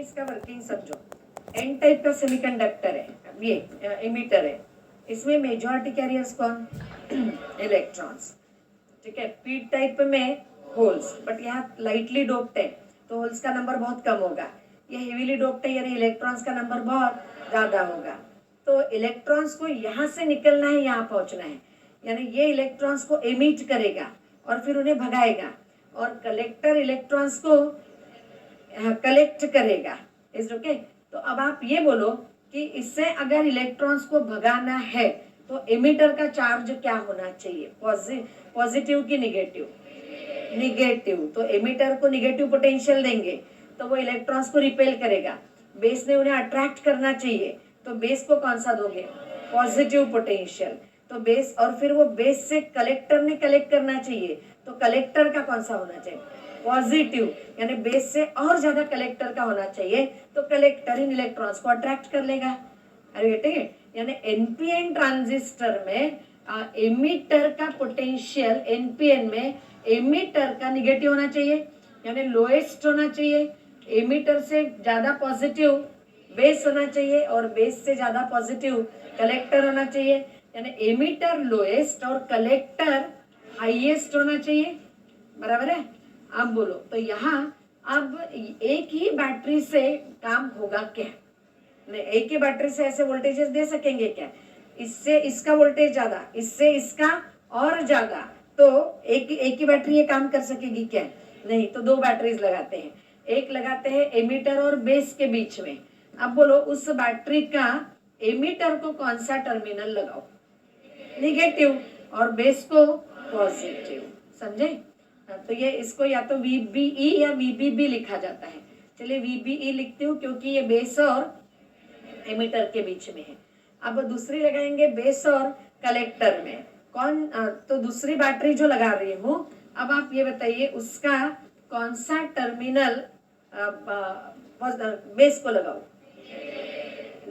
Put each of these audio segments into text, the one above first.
इसका वर्किंग समझो। N type का सेमीकंडक्टर है, ये इमिटर है, इसमें मेजॉरिटी कैरियर्स कौन? इलेक्ट्रॉन्स। ठीक है, पी टाइप में होल्स, बट यहाँ लाइटली डोप्ड है तो होल्स का नंबर बहुत कम होगा। ये हेवीली डोप्ड है यानी इलेक्ट्रॉन्स का नंबर बहुत ज्यादा होगा। तो इलेक्ट्रॉन्स को यहाँ से निकलना है, यहाँ पहुंचना है, यानी ये इलेक्ट्रॉन्स को एमिट करेगा और फिर उन्हें भगाएगा, और कलेक्टर इलेक्ट्रॉन्स को कलेक्ट करेगा। Is okay? तो अब आप ये बोलो कि इससे अगर इलेक्ट्रॉन्स को भगाना है तो एमिटर का चार्ज क्या होना चाहिए? पॉजिटिव की निगेटिव? निगेटिव। तो एमिटर को निगेटिव पोटेंशियल देंगे तो वो इलेक्ट्रॉन्स को रिपेल करेगा। बेस ने उन्हें अट्रैक्ट करना चाहिए तो बेस को कौन सा दोगे? Positive potential. तो बेस, और फिर वो बेस से कलेक्टर ने कलेक्ट करना चाहिए तो कलेक्टर का कौन सा होना चाहिए? पॉजिटिव। यानी बेस से और ज्यादा कलेक्टर का होना चाहिए तो कलेक्टर इन इलेक्ट्रॉन्स को अट्रैक्ट कर लेगा। अरे ठीक है, यानी एनपीएन ट्रांजिस्टर में एमिटर का पोटेंशियल, एनपीएन में एमिटर का निगेटिव होना चाहिए, यानी लोएस्ट होना चाहिए। एमिटर से ज्यादा पॉजिटिव बेस होना चाहिए और बेस से ज्यादा पॉजिटिव कलेक्टर होना चाहिए, यानी एमिटर लोएस्ट और कलेक्टर हाईएस्ट होना चाहिए। बराबर है? अब बोलो तो यहाँ अब एक ही बैटरी से काम होगा क्या? नहीं, एक ही बैटरी से ऐसे वोल्टेजेस दे सकेंगे क्या? इससे इसका वोल्टेज ज्यादा, इससे इसका और ज्यादा, तो एक ही बैटरी ये काम कर सकेगी क्या? नहीं, तो दो बैटरीज लगाते हैं। एक लगाते हैं एमिटर और बेस के बीच में। अब बोलो उस बैटरी का एमिटर को कौन सा टर्मिनल लगाओ? निगेटिव, और बेस को पॉजिटिव। समझे? तो ये इसको या तो VBE या VBB लिखा जाता है। चलिए VBE लिखती हूँ क्योंकि ये बेस और एमिटर के बीच में है। अब दूसरी लगाएंगे बेस और कलेक्टर में। कौन? तो दूसरी बैटरी जो लगा रही हूँ, अब आप ये बताइए उसका कौन सा टर्मिनल बेस को लगाओ?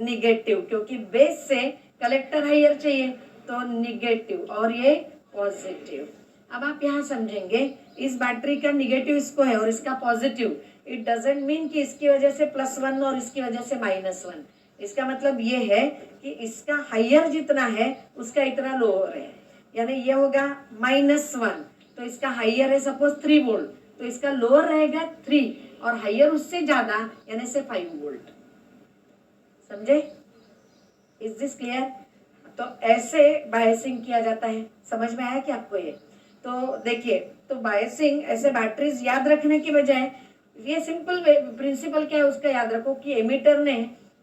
निगेटिव, क्योंकि बेस से कलेक्टर हायर चाहिए तो निगेटिव, और ये पॉजिटिव। अब आप यहाँ समझेंगे इस बैटरी का निगेटिव इसको है और इसका पॉजिटिव। इट डजेंट मीन कि इसकी वजह से +1 और इसकी वजह से -1। इसका मतलब ये है कि इसका हायर जितना है उसका इतना लोअर है, यानी ये होगा -1 तो इसका हायर है सपोज 3 वोल्ट, तो इसका लोअर रहेगा 3 और हायर उससे ज्यादा यानी से 5 वोल्ट। समझे? Is this clear? तो ऐसे बायसिंग किया जाता है। समझ में आया कि आपको ये? तो देखिए, तो बायसिंग ऐसे बैटरीज याद रखने की बजाय ये सिंपल प्रिंसिपल क्या है उसका याद रखो कि एमिटर ने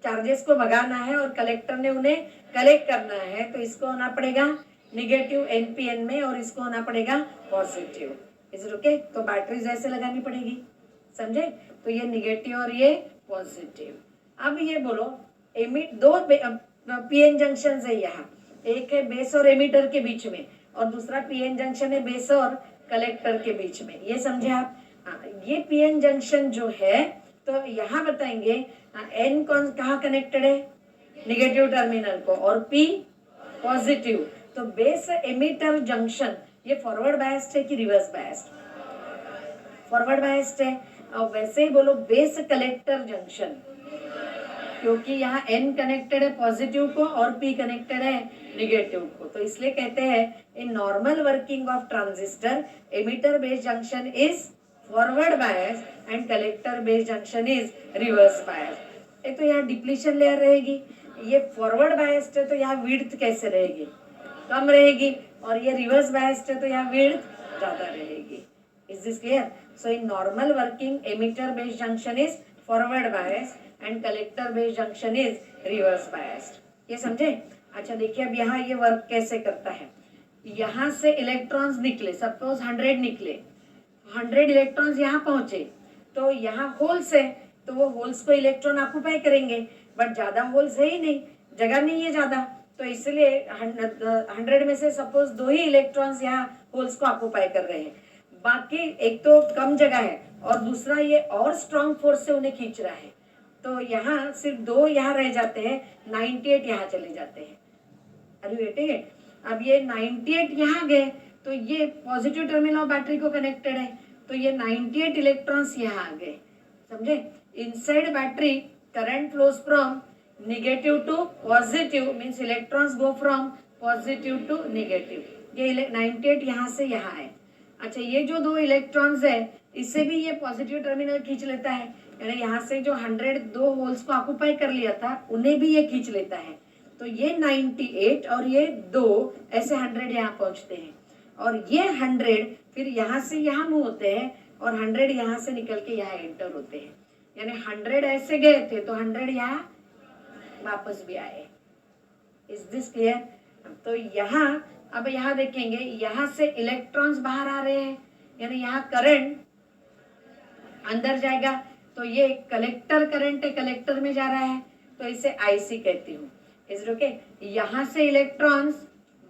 चार्जेस को भगाना है और कलेक्टर ने उन्हें कलेक्ट करना है, तो इसको होना पड़ेगा निगेटिव एनपीएन में और इसको होना पड़ेगा पॉजिटिव। Is it okay? तो बैटरीज ऐसे लगानी पड़ेगी। समझे? तो ये निगेटिव और ये पॉजिटिव। अब ये बोलो एमिट दो पीएन जंक्शन है यहाँ, एक है बेस और एमिटर के बीच में और दूसरा पीएन जंक्शन है बेस और कलेक्टर के बीच में। ये समझे आप? ये पीएन जंक्शन जो है तो यहाँ बताएंगे एन कौन कहाँ कनेक्टेड है? निगेटिव टर्मिनल को, और पी पॉजिटिव। तो बेस एमिटर जंक्शन ये फॉरवर्ड बायस्ड है कि रिवर्स बायस्ड? फॉरवर्ड बायस्ड है। और वैसे ही बोलो बेस कलेक्टर जंक्शन, क्योंकि यहाँ N कनेक्टेड है पॉजिटिव को और P कनेक्टेड है निगेटिव को, तो इसलिए कहते हैं in normal working of transistor emitter base junction is forward bias and collector base junction is reverse bias. एक तो यहाँ डिप्लीशन लेयर रहेगी, ये फॉरवर्ड बायस्ड है तो यहाँ विड्थ कैसे रहेगी? कम रहेगी, और ये रिवर्स बायस्ड है तो यहाँ विड्थ ज्यादा रहेगी। Is this clear? So in normal working emitter base junction is forward bias and collector base junction is reverse biased. ये समझे? अच्छा देखिए अब यहाँ ये वर्क कैसे करता है। यहाँ से इलेक्ट्रॉन्स निकले, सपोज 100 निकले, 100 इलेक्ट्रॉन्स यहाँ पहुंचे, तो यहाँ होल्स है तो वो होल्स को इलेक्ट्रॉन ऑक्युपाई करेंगे, बट ज्यादा होल्स है ही नहीं, जगह नहीं है ज्यादा, तो इसलिए 100 में से सपोज 2 ही इलेक्ट्रॉन्स यहाँ होल्स को ऑक्युपाई कर रहे हैं। बाकी एक तो कम जगह है और दूसरा ये और स्ट्रॉन्ग फोर्स से उन्हें खींच रहा है, तो यहाँ सिर्फ 2 यहाँ रह जाते हैं, 98 यहाँ चले जाते हैं। अरे बेटे अब ये 98 यहाँ गए तो ये पॉजिटिव टर्मिनल ऑफ बैटरी को कनेक्टेड है, तो ये 98 इलेक्ट्रॉन्स यहाँ आ गए। समझे? inside battery current flows from negative to positive, means electrons go from positive to negative. ये 98 यहाँ से यहाँ है. अच्छा, ये जो दो इलेक्ट्रॉन्स है इससे भी ये पॉजिटिव टर्मिनल खींच लेता है, यानी यहाँ से जो 100 दो होल्स को ऑक्युपाई कर लिया था उन्हें भी ये खींच लेता है. तो ये 98 और ये दो ऐसे 100 यहाँ पहुंचते हैं, और ये 100 फिर यहाँ से यहाँ मूव होते हैं और 100 यहाँ से निकल के यहाँ एंटर होते हैं. यानी 100 ऐसे गए थे तो 100 यहाँ वापस भी आए. Is this clear? तो यहाँ अब यहाँ देखेंगे, यहाँ से इलेक्ट्रॉन्स बाहर आ रहे हैं, यानी यहाँ करंट अंदर जाएगा, तो ये कलेक्टर करंट है, कलेक्टर में जा रहा है, तो इसे आईसी कहती हूँ. Is okay? यहाँ से इलेक्ट्रॉन्स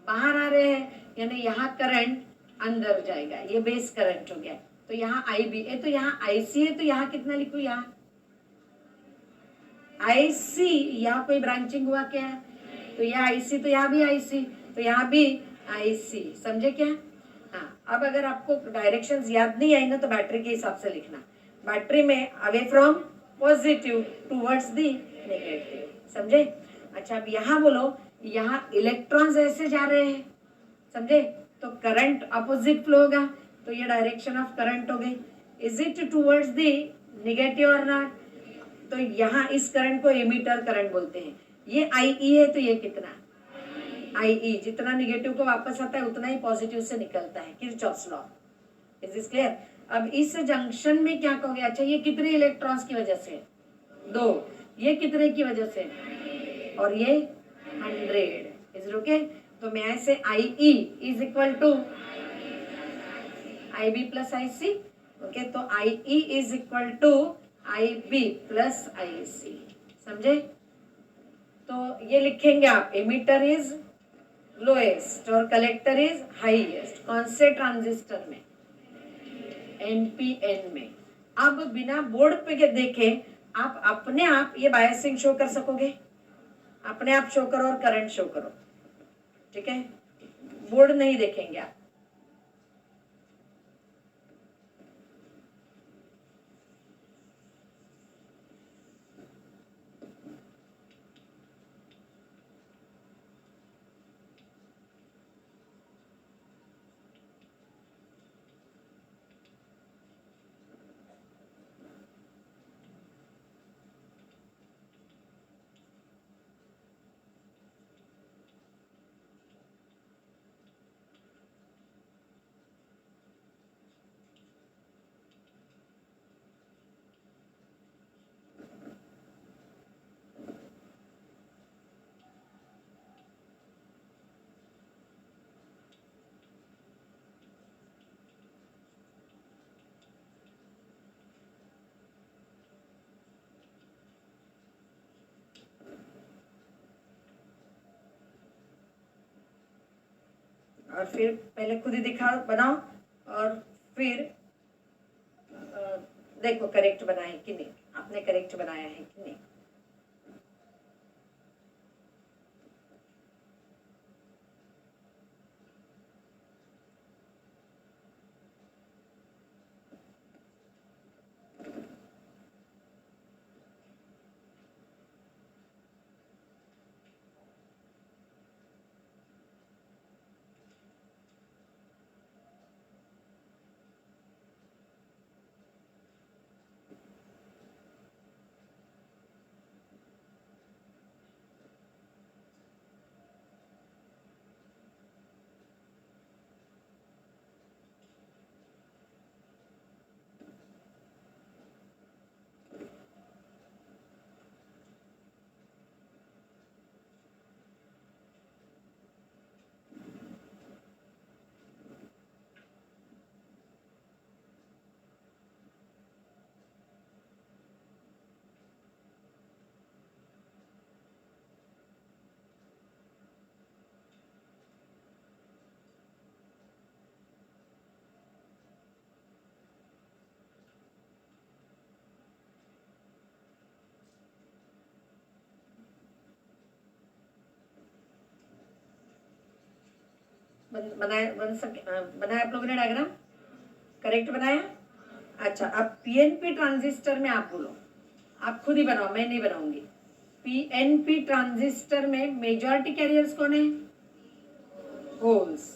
बाहर आ रहे हैं, यानी यहाँ करंट अंदर जाएगा, ये बेस करंट हो गया. तो यहाँ आईबी है, तो यहाँ आईसी है, तो यहाँ कितना लिखूं? यहाँ आईसी. यहाँ कोई ब्रांचिंग हुआ क्या? तो यहाँ आईसी, तो यहाँ भी आईसी, तो यहाँ भी आईसी. समझे क्या? हाँ. अब अगर आपको डायरेक्शंस याद नहीं आई ना तो बैटरी के हिसाब से लिखना. बैटरी में away from positive towards the negative. समझे? अच्छा, अब यहाँ बोलो, यहाँ इलेक्ट्रॉन्स ऐसे जा रहे हैं, समझे? तो करंट अपोजिट फ्लो होगा, तो ये डायरेक्शन ऑफ करंट हो गई. Is it towards the negative और नॉट? तो यहाँ इस करंट को एमिटर करंट बोलते हैं. ये आईई है, तो ये कितना? आईई जितना निगेटिव को वापस आता है उतना ही पॉजिटिव से निकलता है. Kirchhoff's law. Is this clear? अब इस जंक्शन में क्या कहोगे? अच्छा, ये कितने इलेक्ट्रॉन्स की वजह से? 2. ये कितने की वजह से? और ये 100. Is okay? तो मैं ऐसे IE is equal to IB plus IC. Okay, तो IE is equal to IB plus IC. समझे? तो ये लिखेंगे आप, एमिटर इज लोएस्ट और कलेक्टर इज हाईएस्ट. कौन से ट्रांजिस्टर में? एनपीएन में. अब बिना बोर्ड पे देखे आप अपने आप ये बायसिंग शो कर सकोगे? अपने आप शो करो और करंट शो करो. ठीक है? बोर्ड नहीं देखेंगे आप. और फिर पहले खुद ही दिखाओ, बनाओ, और फिर देखो करेक्ट बनाए कि नहीं, आपने करेक्ट बनाया है कि नहीं. बनाया आप लोगों ने डायग्राम? करेक्ट बनाया? अच्छा, अब पीएनपी ट्रांजिस्टर में आप बोलो, आप खुद ही बनाओ, मैं नहीं बनाऊंगी। पीएनपी ट्रांजिस्टर में मेजॉरिटी कैरियर्स कौन है? होल्स।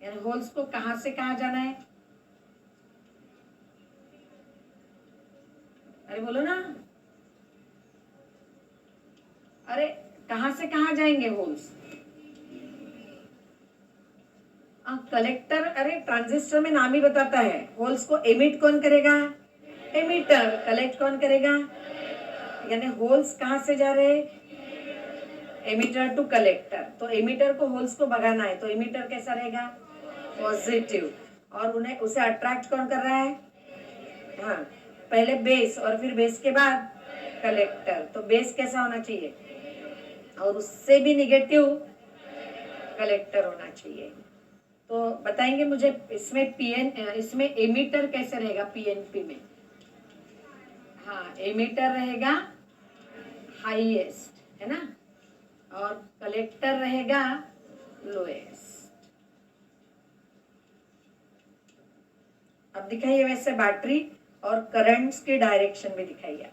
यानी होल्स को कहां से कहां जाना है? अरे बोलो ना, अरे कहां से कहां जाएंगे होल्स? कलेक्टर, अरे ट्रांजिस्टर में नाम ही बताता है। होल्स को एमिट कौन करेगा? एमिटर। कलेक्ट कौन करेगा? यानी होल्स कहां से जा रहे हैं? Emitter to collector. तो एमिटर को होल्स को भगाना है, तो एमिटर कैसा रहेगा? पॉजिटिव। और उन्हें उसे अट्रैक्ट कौन कर रहा है? हाँ, पहले बेस और फिर बेस के बाद कलेक्टर। तो बेस कैसा होना चाहिए? और उससे भी निगेटिव कलेक्टर होना चाहिए। तो बताएंगे मुझे इसमें एमिटर कैसे रहेगा? पीएनपी में हाँ, एमिटर रहेगा हाईएस्ट, है ना, और कलेक्टर रहेगा लोएस्ट। अब दिखाइए वैसे बैटरी और करंट्स की डायरेक्शन भी दिखाइए।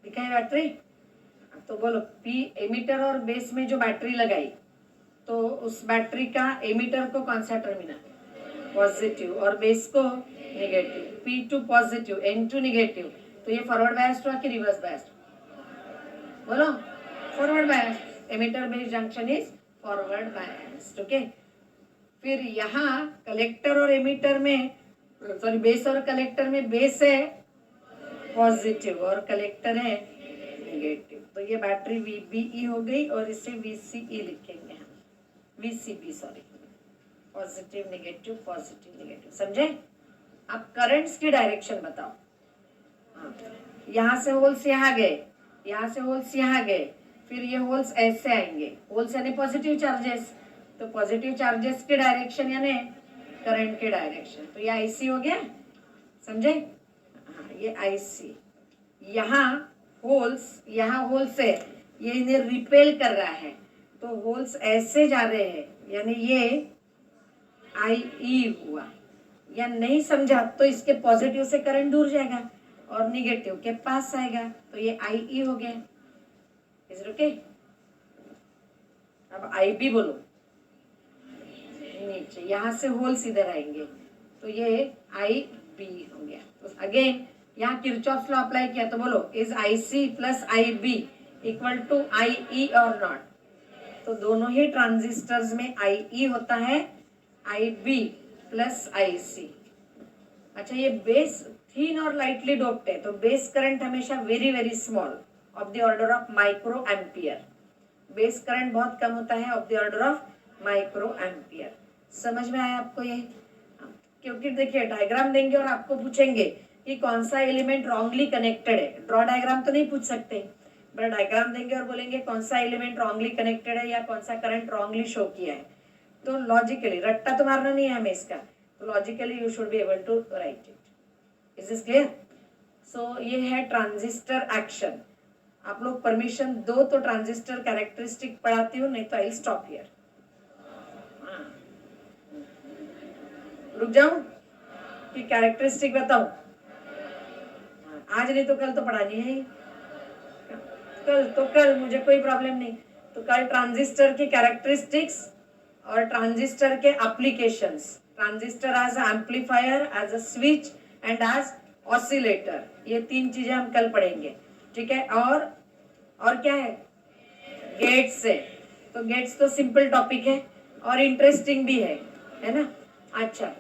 दिखाई बैटरी? तो बोलो, पी एमिटर और बेस में जो बैटरी लगाई, तो उस बैटरी का एमिटर को कौन सा टर्मिनल? पॉजिटिव, और बेस को negative. P to positive, N to negative. तो ये फॉरवर्ड बायस्ड हुआ कि रिवर्स बायस्ड? बोलो, forward biased. Emitter base junction is forward biased. Okay, फिर यहाँ कलेक्टर और एमिटर में, सॉरी, बेस और कलेक्टर में बेस है पॉजिटिव और कलेक्टर है नेगेटिव। तो ये बैटरी VBE हो गई और इसे VCE लिखेंगे हम, VCB, sorry, positive negative positive negative. समझे? अब करंट्स की डायरेक्शन बताओ। हाँ, यहाँ से होल्स यहाँ गए, यहाँ से होल्स यहाँ गए, फिर ये होल्स ऐसे आएंगे। होल्स यानी पॉजिटिव चार्जेस, तो पॉजिटिव चार्जेस की डायरेक्शन यानी करंट की डायरेक्शन। तो ये IC हो गया, समझे? हाँ, ये IC। यहाँ होल्स है, ये इन्हें रिपेल कर रहा है, तो होल्स ऐसे जा रहे हैं, यानी ये IE हुआ। या नहीं समझा तो इसके पॉजिटिव से करंट दूर जाएगा और निगेटिव के पास आएगा, तो ये IE हो गया। Is it okay? अब IB बोलो, नीचे यहाँ से होल्स इधर आएंगे, तो ये IB हो गया। तो अगेन यहाँ किरचॉफ्स लॉ अप्लाई किया, तो बोलो, is IC plus IB equal to IE और नॉट? तो दोनों ही ट्रांजिस्टर्स में IE होता है, IB प्लस IC। अच्छा, ये बेस थीन और लाइटली डोप्ड है, तो बेस करंट हमेशा very very small, of the order of micro ampere. Base current बहुत कम होता है, of the order of micro ampere. समझ में आया आपको ये? क्योंकि देखिए, डायग्राम देंगे और आपको पूछेंगे कि कौन सा एलिमेंट रॉन्गली कनेक्टेड है। ड्रॉ डायग्राम तो नहीं पूछ सकते, बट डायग्राम देंगे और बोलेंगे कौन सा एलिमेंट रॉन्गली कनेक्टेड है या कौन सा करंट रॉन्गली शो किया है। तो लॉजिकली, रट्टा तो मारना नहीं है हमें इसका, तो logically you should be able to write it. Is this clear? So ये है ट्रांजिस्टर एक्शन। आप लोग परमिशन दो तो ट्रांजिस्टर कैरेक्टरिस्टिक पढ़ाती हूँ, नहीं तो आई स्टॉप हियर। रुक जाऊं कि कैरेक्टरिस्टिक बताऊं? आज नहीं तो कल तो पढ़ानी है ही। कल मुझे कोई प्रॉब्लम नहीं। तो कल ट्रांजिस्टर की कैरेक्टरिस्टिक्स और ट्रांजिस्टर के applications, transistor as amplifier, as a switch and as oscillator, ये तीन चीजें हम कल पढ़ेंगे, ठीक है? और और क्या है, गेट्स है। तो गेट्स तो सिंपल टॉपिक है और इंटरेस्टिंग भी है ना। अच्छा,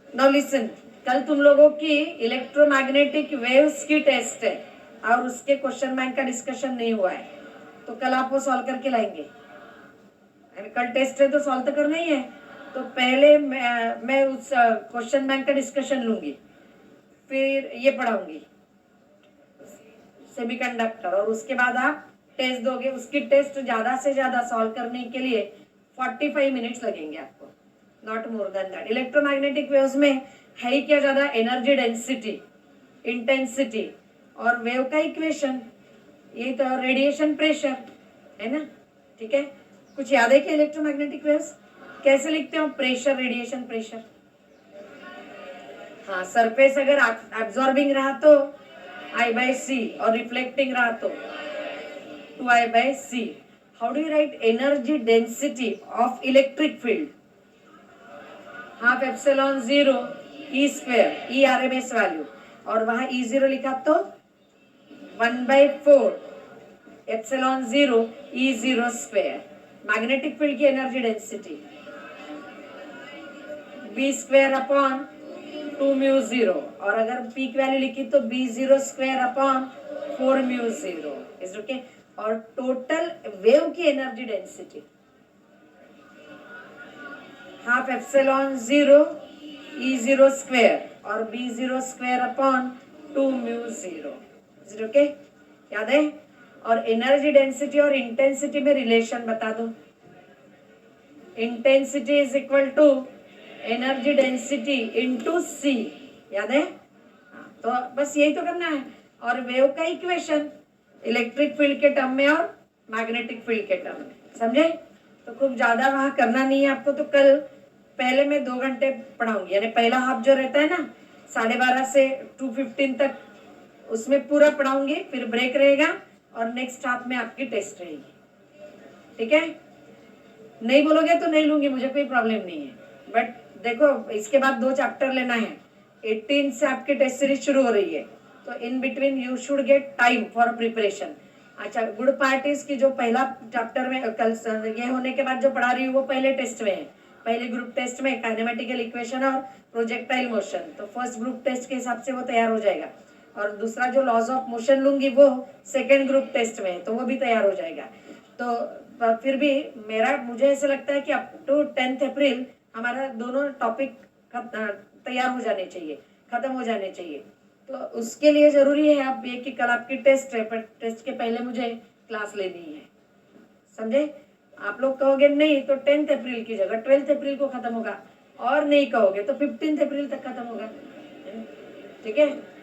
नाउ लिसन, कल तुम लोगों की इलेक्ट्रोमैग्नेटिक वेव्स की टेस्ट है और उसके क्वेश्चन बैंक का डिस्कशन नहीं हुआ है, तो कल आप वो सॉल्व करके लाएंगे। कल टेस्ट है तो सॉल्व तो करना ही है। तो पहले मैं उस क्वेश्चन बैंक का डिस्कशन लूंगी, फिर ये पढ़ाऊंगी सेमीकंडक्टर, और उसके बाद आप टेस्ट दोगे। उसकी टेस्ट ज्यादा से ज्यादा सॉल्व करने के लिए 45 मिनट्स लगेंगे आपको, not more than that. Electromagnetic waves में है ही क्या ज्यादा, एनर्जी डेंसिटी, इंटेंसिटी और वेव का इक्वेशन, ये तो रेडिएशन प्रेशर है ना। ठीक है, कुछ याद है क्या इलेक्ट्रोमैग्नेटिक वेव्स कैसे लिखते हो, प्रेशर, रेडिएशन, प्रेशर। हाँ, सरफेस अगर एब्जॉर्बिंग रहा तो I/C और रिफ्लेक्टिंग रहा तो 2I/C। How do you right energy density of electric field, half epsilon 0 E², E RMS value, और वहां E0 लिखा तो 1/4 एप्सिलॉन 0 E0²। मैग्नेटिक फील्ड की एनर्जी डेंसिटी B²/2μ0, और अगर पीक वैल्यू लिखी तो B0²/4μ0 इज ओके। और टोटल वेव की energy density half epsilon 0 E0² और B0²/2μ0 इज ओके, याद है। और एनर्जी डेंसिटी और इंटेंसिटी में रिलेशन बता दो। Intensity is equal to energy density into c, याद है। तो बस यही तो करना है। और वेव का इक्वेशन इलेक्ट्रिक फील्ड के टर्म में और मैग्नेटिक फील्ड के टर्म में, समझे। तो खूब ज्यादा वहां करना नहीं है आपको। तो कल पहले मैं 2 घंटे पढ़ाऊंगी, यानी पहला हाफ जो रहता है ना 12:30 से 2:15 तक, उसमें पूरा पढ़ाऊंगी, फिर ब्रेक रहेगा और नेक्स्ट हाफ में आपकी टेस्ट रहेगी। ठीक है, नहीं बोलोगे तो नहीं लूंगी, मुझे कोई प्रॉब्लम नहीं है। बट देखो, इसके बाद 2 चैप्टर लेना है। 18 से आपकी टेस्ट सीरीज शुरू हो रही है, तो in between you should get time for preparation. अच्छा, गुड पार्ट इज कि जो पहला चैप्टर में कल ये होने के बाद जो पढ़ा रही हूँ वो पहले टेस्ट में है, पहले ग्रुप टेस्ट में काइनेमेटिकल इक्वेशन और प्रोजेक्टाइल मोशन। तो फर्स्ट ग्रुप टेस्ट के हिसाब से वो तैयार हो जाएगा, और दूसरा जो लॉज ऑफ मोशन लूंगी वो सेकेंड ग्रुप टेस्ट में है, तो वो भी तैयार हो जाएगा। तो फिर भी मुझे ऐसा लगता है कि अप टू 10 अप्रैल हमारा दोनों टॉपिक तैयार हो जाने चाहिए, खत्म हो जाने चाहिए। तो उसके लिए जरूरी है आप ये कि कल आपकी टेस्ट है, पर टेस्ट के पहले मुझे क्लास लेनी है, समझे। आप लोग कहोगे नहीं तो 10 अप्रैल की जगह 12 अप्रैल को खत्म होगा, और नहीं कहोगे तो 15 अप्रैल तक खत्म होगा। ठीक है।